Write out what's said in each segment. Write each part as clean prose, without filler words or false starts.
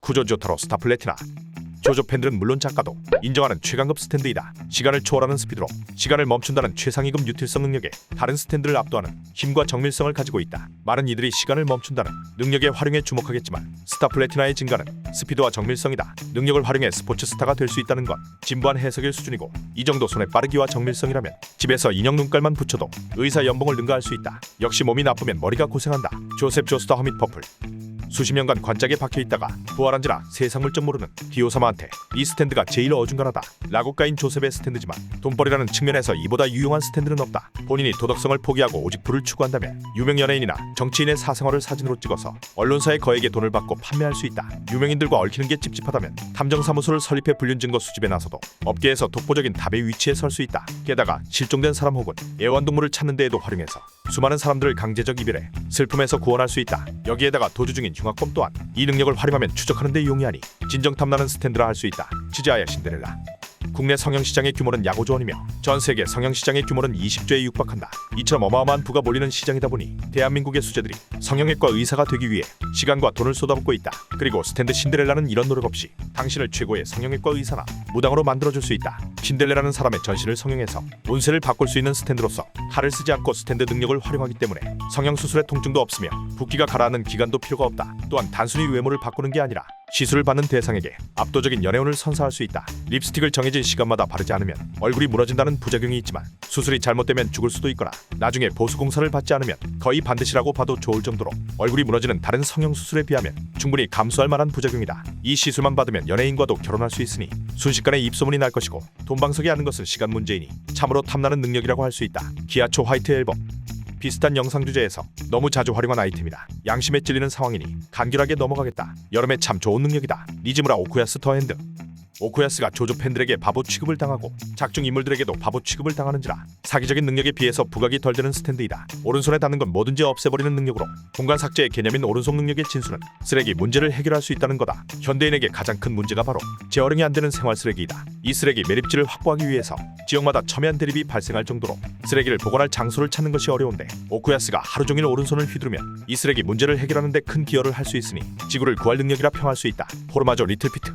구조 좋다로 스타 플래티나. 조조 팬들은 물론 작가도 인정하는 최강급 스탠드이다. 시간을 초월하는 스피드로 시간을 멈춘다는 최상위급 유틸성 능력에 다른 스탠드를 압도하는 힘과 정밀성을 가지고 있다. 많은 이들이 시간을 멈춘다는 능력의 활용에 주목하겠지만 스타 플래티나의 증가는 스피드와 정밀성이다. 능력을 활용해 스포츠 스타가 될 수 있다는 건 진부한 해석일 수준이고, 이 정도 손의 빠르기와 정밀성이라면 집에서 인형 눈깔만 붙여도 의사 연봉을 능가할 수 있다. 역시 몸이 나쁘면 머리가 고생한다. 조셉 조스터 허밋 퍼플. 수십 년간 관짝에 박혀있다가 부활한지라 세상 물정 모르는 디오사마한테 이 스탠드가 제일 어중간하다 라고 까인 조셉의 스탠드지만, 돈벌이라는 측면에서 이보다 유용한 스탠드는 없다. 본인이 도덕성을 포기하고 오직 부를 추구한다면 유명 연예인이나 정치인의 사생활을 사진으로 찍어서 언론사에 거액의 돈을 받고 판매할 수 있다. 유명인들과 얽히는 게 찝찝하다면 탐정사무소를 설립해 불륜 증거 수집에 나서도 업계에서 독보적인 탑의 위치에 설 수 있다. 게다가 실종된 사람 혹은 애완동물을 찾는 데에도 활용해서 수많은 사람들을 강제적 이별해 슬픔에서 구원할 수 있다. 여기에다가 도주 중인 흉악범 또한 이 능력을 활용하면 추적하는 데 용이하니 진정 탐나는 스탠드라 할 수 있다. 취재하여 신데렐라. 국내 성형시장의 규모는 약 5조 원이며 전 세계 성형시장의 규모는 20조에 육박한다. 이처럼 어마어마한 부가 몰리는 시장이다 보니 대한민국의 수재들이 성형외과 의사가 되기 위해 시간과 돈을 쏟아붓고 있다. 그리고 스탠드 신데렐라는 이런 노력 없이 당신을 최고의 성형외과 의사나 무당으로 만들어줄 수 있다. 신데렐라는 사람의 전신을 성형해서 운세를 바꿀 수 있는 스탠드로서 칼을 쓰지 않고 스탠드 능력을 활용하기 때문에 성형수술에 통증도 없으며 붓기가 가라앉는 기간도 필요가 없다. 또한 단순히 외모를 바꾸는 게 아니라 시술을 받는 대상에게 압도적인 연애운을 선사할 수 있다. 립스틱을 정해진 시간마다 바르지 않으면 얼굴이 무너진다는 부작용이 있지만, 수술이 잘못되면 죽을 수도 있거나 나중에 보수공사를 받지 않으면 거의 반드시라고 봐도 좋을 정도로 얼굴이 무너지는 다른 성형수술에 비하면 충분히 감수할 만한 부작용이다. 이 시술만 받으면 연예인과도 결혼할 수 있으니 순식간에 입소문이 날 것이고, 돈방석이 하는 것은 시간 문제이니 참으로 탐나는 능력이라고 할 수 있다. 기아초 화이트 앨범. 비슷한 영상 주제에서 너무 자주 활용한 아이템이다. 양심에 찔리는 상황이니 간결하게 넘어가겠다. 여름에 참 좋은 능력이다. 니즈무라 오쿠야스 더핸드. 오쿠야스가 조조 팬들에게 바보 취급을 당하고 작중 인물들에게도 바보 취급을 당하는지라 사기적인 능력에 비해서 부각이 덜 되는 스탠드이다. 오른손에 닿는 건 뭐든지 없애버리는 능력으로 공간 삭제의 개념인 오른손 능력의 진수는 쓰레기 문제를 해결할 수 있다는 거다. 현대인에게 가장 큰 문제가 바로 재활용이 안 되는 생활 쓰레기이다. 이 쓰레기 매립지를 확보하기 위해서 지역마다 첨예한 대립이 발생할 정도로 쓰레기를 보관할 장소를 찾는 것이 어려운데, 오쿠야스가 하루 종일 오른손을 휘두르면 이 쓰레기 문제를 해결하는 데 큰 기여를 할 수 있으니 지구를 구할 능력이라 평할 수 있다. 포르마조 리틀피트.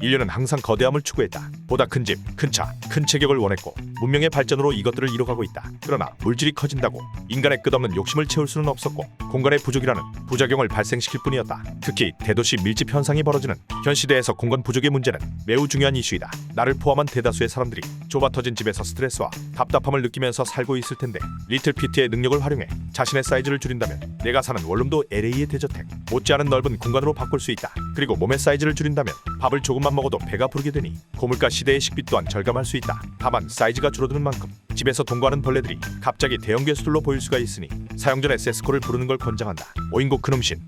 인류는 항상 거대함을 추구했다. 보다 큰 집, 큰 차, 큰 체격을 원했고 문명의 발전으로 이것들을 이뤄가고 있다. 그러나 물질이 커진다고 인간의 끝없는 욕심을 채울 수는 없었고 공간의 부족이라는 부작용을 발생시킬 뿐이었다. 특히 대도시 밀집 현상이 벌어지는 현 시대에서 공간 부족의 문제는 매우 중요한 이슈이다. 나를 포함한 대다수의 사람들이 좁아 터진 집에서 스트레스와 답답함을 느끼면서 살고 있을 텐데, 리틀 피트의 능력을 활용해 자신의 사이즈를 줄인다면 내가 사는 원룸도 LA의 대저택 못지않은 넓은 공간으로 바꿀 수 있다. 그리고 몸의 사이즈를 줄인다면 밥을 조금만 먹어도 배가 부르게 되니 고물가 시대의 식비 또한 절감할 수 있다. 다만 사이즈가 줄어드는 만큼 집에서 동거하는 벌레들이 갑자기 대형 괴수들로 보일 수가 있으니 사용 전에 세스코를 부르는 걸 권장한다. 오인고 큰음신.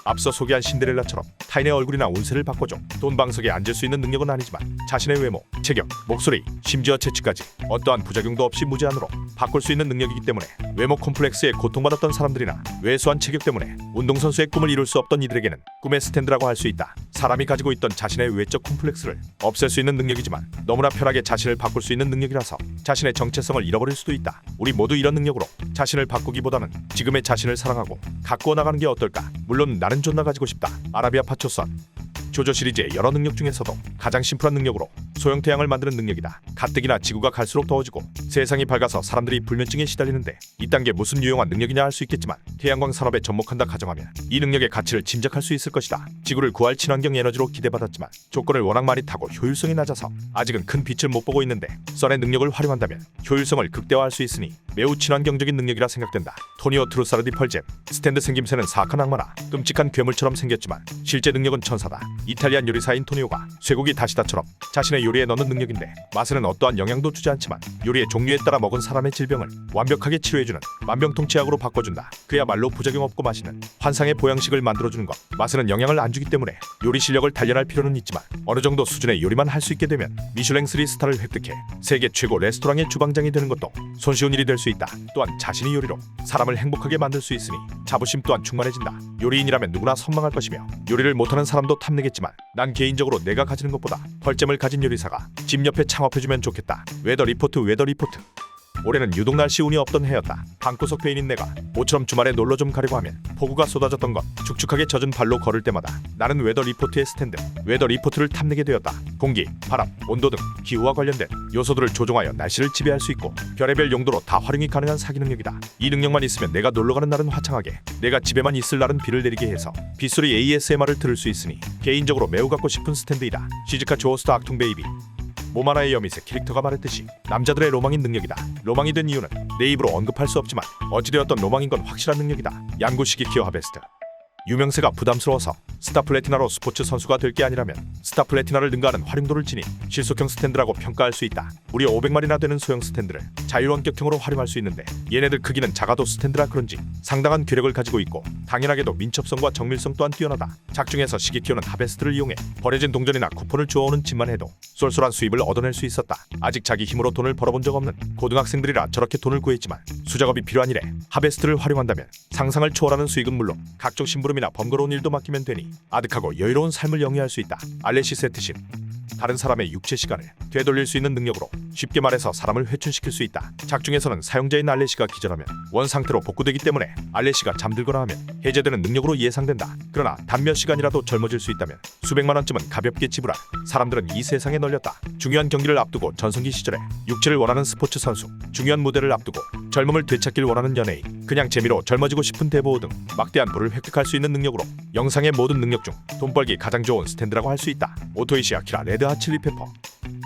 앞서 소개한 신데렐라처럼 타인의 얼굴이나 운세를 바꿔줘 돈방석에 앉을 수 있는 능력은 아니지만 자신의 외모, 체격, 목소리, 심지어 재치까지 어떠한 부작용도 없이 무제한으로 바꿀 수 있는 능력이기 때문에 외모 콤플렉스에 고통받았던 사람들이나 왜소한 체격 때문에 운동선수의 꿈을 이룰 수 없던 이들에게는 꿈의 스탠드라고 할 수 있다. 사람이 가지고 있던 자신의 외적 콤플렉스를 없앨 수 있는 능력이지만 너무나 편하게 자신을 바꿀 수 있는 능력이라서 자신의 정체성을 잃어버릴 수도 있다. 우리 모두 이런 능력으로 자신을 바꾸기보다는 지금의 자신을 사랑하고 가꾸어 나가는 게 어떨까? 물론 나는 존나 가지고 싶다. 아라비아 파초선. 조조 시리즈의 여러 능력 중에서도 가장 심플한 능력으로 소형 태양을 만드는 능력이다. 가뜩이나 지구가 갈수록 더워지고 세상이 밝아서 사람들이 불면증에 시달리는데 이딴 게 무슨 유용한 능력이냐 할 수 있겠지만, 태양광 산업에 접목한다 가정하면 이 능력의 가치를 짐작할 수 있을 것이다. 지구를 구할 친환경 에너지로 기대받았지만 조건을 워낙 많이 타고 효율성이 낮아서 아직은 큰 빛을 못 보고 있는데, 선의 능력을 활용한다면 효율성을 극대화할 수 있으니 매우 친환경적인 능력이라 생각된다. 토니오 트루사르디 펄잼. 스탠드 생김새는 사악한 악마나 끔찍한 괴물처럼 생겼지만 실제 능력은 천사다. 이탈리안 요리사인 토니오가 쇠고기 다시다처럼 자신의 요리에 넣는 능력인데, 맛에는 어떠한 영향도 주지 않지만 요리의 종류에 따라 먹은 사람의 질병을 완벽하게 치료해주는 만병통치약으로 바꿔준다. 그야말로 부작용 없고 맛있는 환상의 보양식을 만들어주는 것. 맛에는 영향을 안 주기 때문에 요리 실력을 단련할 필요는 있지만 어느 정도 수준의 요리만 할 수 있게 되면 미슐랭 3스타를 획득해 세계 최고 레스토랑의 주방장이 되는 것도 손쉬운 일이 될 수 있다. 또한 자신이 요리로 사람을 행복하게 만들 수 있으니 자부심 또한 충만해진다. 요리인이라면 누구나 선망할 것이며 요리를 못하는 사람도 탐내겠지만, 난 개인적으로 내가 가지는 것보다 펄잼을 가진 요리사가 집 옆에 창업해주면 좋겠다. 웨더 리포트. 올해는 유독 날씨 운이 없던 해였다. 방구석 페인인 내가 모처럼 주말에 놀러 좀 가려고 하면 폭우가 쏟아졌던 것. 축축하게 젖은 발로 걸을 때마다 나는 웨더 리포트의 스탠드, 웨더 리포트를 탐내게 되었다. 공기, 바람, 온도 등 기후와 관련된 요소들을 조종하여 날씨를 지배할 수 있고 별의별 용도로 다 활용이 가능한 사기 능력이다. 이 능력만 있으면 내가 놀러가는 날은 화창하게, 내가 집에만 있을 날은 비를 내리게 해서 빗소리 ASMR을 들을 수 있으니 개인적으로 매우 갖고 싶은 스탠드이다. 시즈카 조어스타 악퉁 베이비. 모마나의 여미새 캐릭터가 말했듯이 남자들의 로망인 능력이다. 로망이 된 이유는 내 입으로 언급할 수 없지만 어찌되었던 로망인 건 확실한 능력이다. 양구시기 기어 하베스트. 유명세가 부담스러워서 스타 플래티나로 스포츠 선수가 될 게 아니라면 스타 플래티나를 능가하는 활용도를 지닌 실속형 스탠드라고 평가할 수 있다. 무려 500마리나 되는 소형 스탠드를 자율원격형으로 활용할 수 있는데 얘네들 크기는 작아도 스탠드라 그런지 상당한 괴력을 가지고 있고 당연하게도 민첩성과 정밀성 또한 뛰어나다. 작중에서 시기 키우는 하베스트를 이용해 버려진 동전이나 쿠폰을 주워오는 짓만 해도 쏠쏠한 수입을 얻어낼 수 있었다. 아직 자기 힘으로 돈을 벌어본 적 없는 고등학생들이라 저렇게 돈을 구했지만 수작업이 필요한 일에 하베스트를 활용한다면 상상을 초월하는 수익은 물론 각종 심부름이나 번거로운 일도 맡기면 되니 아득하고 여유로운 삶을 영위할 수 있다. 알레시 세트신. 다른 사람의 육체 시간을 되돌릴 수 있는 능력으로 쉽게 말해서 사람을 회춘시킬 수 있다. 작중에서는 사용자인 알레시가 기절하면 원 상태로 복구되기 때문에 알레시가 잠들거나 하면 해제되는 능력으로 예상된다. 그러나 단 몇 시간이라도 젊어질 수 있다면 수백만 원쯤은 가볍게 지불할 사람들은 이 세상에 널렸다. 중요한 경기를 앞두고 전성기 시절에 육체를 원하는 스포츠 선수, 중요한 무대를 앞두고 젊음을 되찾길 원하는 연예인, 그냥 재미로 젊어지고 싶은 대보호 등 막대한 부를 획득할 수 있는 능력으로 영상의 모든 능력 중 돈 벌기 가장 좋은 스탠드라고 할 수 있다. 오토이시 아키라 레드 핫칠리페퍼.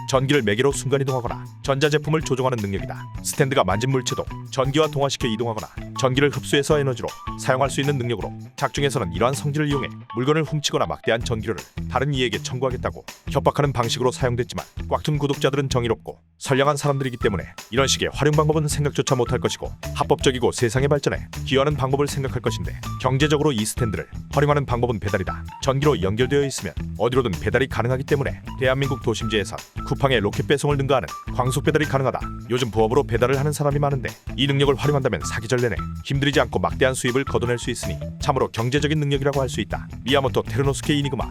전기를 매개로 순간이동하거나 전자제품을 조종하는 능력이다. 스탠드가 만진 물체도 전기와 동화시켜 이동하거나 전기를 흡수해서 에너지로 사용할 수 있는 능력으로 작중에서는 이러한 성질을 이용해 물건을 훔치거나 막대한 전기료를 다른 이에게 청구하겠다고 협박하는 방식으로 사용됐지만 꽉튼 구독자들은 정의롭고 선량한 사람들이기 때문에 이런 식의 활용 방법은 생각조차 못할 것이고 합법적이고 세상의 발전에 기여하는 방법을 생각할 것인데 경제적으로 이 스탠드를 활용하는 방법은 배달이다. 전기로 연결되어 있으면 어디로든 배달이 가능하기 때문에 대한민국 도심지에선 쿠팡의 로켓 배송을 능가하는 광속 배달이 가능하다. 요즘 부업으로 배달을 하는 사람이 많은데 이 능력을 활용한다면 사계절 내내 힘들이지 않고 막대한 수입을 거둬낼 수 있으니 참으로 경제적인 능력이라고 할 수 있다. 미야모토 테르노스케 이니그마.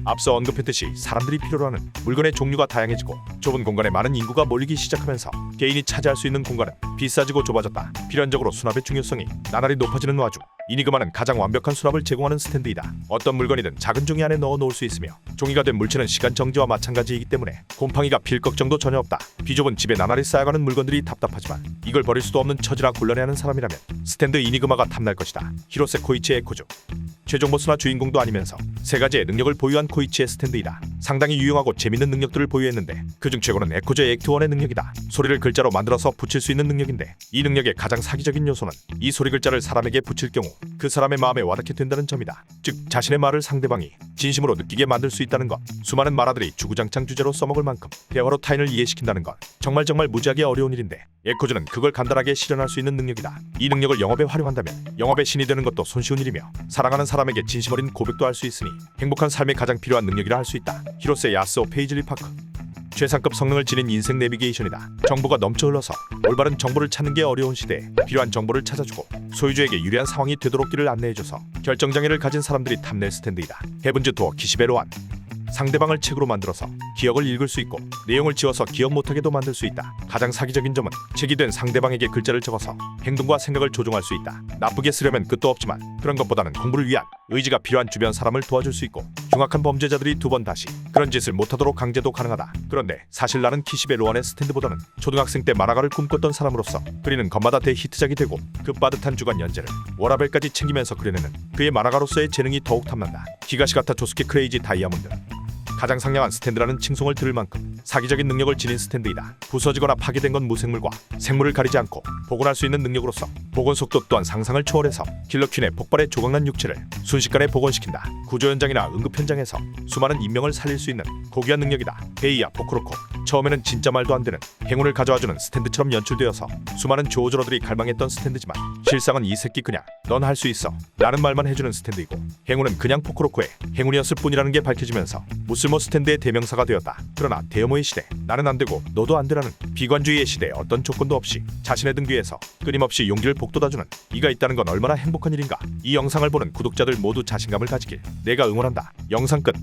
앞서 언급했듯이 사람들이 필요로 하는 물건의 종류가 다양해지고 좁은 공간에 많은 인구가 몰리기 시작하면서 개인이 차지할 수 있는 공간은 비싸지고 좁아졌다. 필연적으로 수납의 중요성이 나날이 높아지는 와중 이니그마는 가장 완벽한 수납을 제공하는 스탠드이다. 어떤 물건이든 작은 종이 안에 넣어 놓을 수 있으며 종이가 된 물체는 시간 정지와 마찬가지이기 때문에 곰팡이가 필 걱정도 전혀 없다. 비좁은 집에 나날이 쌓여가는 물건들이 답답하지만 이걸 버릴 수도 없는 처지라 곤란해하는 사람이라면 스탠드 이니그마가 탐날 것이다. 히로세 코이치 에코즈. 최종 보스나 주인공도 아니면서 세 가지의 능력을 보유한 코이치의 스탠드이다. 상당히 유용하고 재밌는 능력들을 보유했는데 그중 최고는 에코즈 액트1의 능력이다. 소리를 글자로 만들어서 붙일 수 있는 능력인데 이 능력의 가장 사기적인 요소는 이 소리 글자를 사람에게 붙일 경우 그 사람의 마음에 와닿게 된다는 점이다. 즉 자신의 말을 상대방이 진심으로 느끼게 만들 수 있다는 것. 수많은 말아들이 주구장창 주제로 써먹을 만큼 대화로 타인을 이해시킨다는 것. 정말 무지하게 어려운 일인데 에코즈는 그걸 간단하게 실현할 수 있는 능력이다. 이 능력을 영업에 활용한다면 영업의 신이 되는 것도 손쉬운 일이며 사랑하는 사람에게 진심 어린 고백도 할 수 있으니 행복한 삶에 가장 필요한 능력이라 할 수 있다. 히로세 야스오 페이즐리 파크. 최상급 성능을 지닌 인생 내비게이션이다. 정보가 넘쳐 흘러서 올바른 정보를 찾는 게 어려운 시대에 필요한 정보를 찾아주고 소유주에게 유리한 상황이 되도록기를 안내해줘서 결정장애를 가진 사람들이 탐낼 스탠드이다. 헤븐즈 도어 키시베로안. 상대방을 책으로 만들어서 기억을 읽을 수 있고 내용을 지워서 기억 못하게도 만들 수 있다. 가장 사기적인 점은 책이 된 상대방에게 글자를 적어서 행동과 생각을 조종할 수 있다. 나쁘게 쓰려면 끝도 없지만 그런 것보다는 공부를 위한 의지가 필요한 주변 사람을 도와줄 수 있고 흉악한 범죄자들이 두 번 다시 그런 짓을 못하도록 강제도 가능하다. 그런데 사실 나는 키시베로안의 스탠드보다는 초등학생 때 만화가를 꿈꿨던 사람으로서 그리는 것마다 대히트작이 되고 그 빠듯한 주간 연재를 워라벨까지 챙기면서 그려내는 그의 만화가로서의 재능이 더욱 탐난다. 히가시가타 조스케 크레이지 다이아몬드. 가장 상냥한 스탠드라는 칭송을 들을 만큼 사기적인 능력을 지닌 스탠드이다. 부서지거나 파괴된 건 무생물과 생물을 가리지 않고 복원할 수 있는 능력으로서 복원 속도 또한 상상을 초월해서 킬러퀸의 폭발에 조각난 육체를 순식간에 복원시킨다. 구조 현장이나 응급 현장에서 수많은 인명을 살릴 수 있는 고귀한 능력이다. 베이야 포크로코. 처음에는 진짜 말도 안 되는 행운을 가져와주는 스탠드처럼 연출되어서 수많은 조오저러들이 갈망했던 스탠드지만 실상은 이 새끼 그냥 넌 할 수 있어 라는 말만 해주는 스탠드이고 행운은 그냥 포크로코의 행운이었을 뿐이라는 게 밝혀지면서 무쓸모 스탠드의 대명사가 되었다. 그러나 대여모의 시대, 나는 안 되고 너도 안 되라는 비관주의의 시대에 어떤 조건도 없이 자신의 등 뒤에서 끊임없이 용기를 북돋아주는 이가 있다는 건 얼마나 행복한 일인가. 이 영상을 보는 구독자들 모두 자신감을 가지길 내가 응원한다. 영상 끝.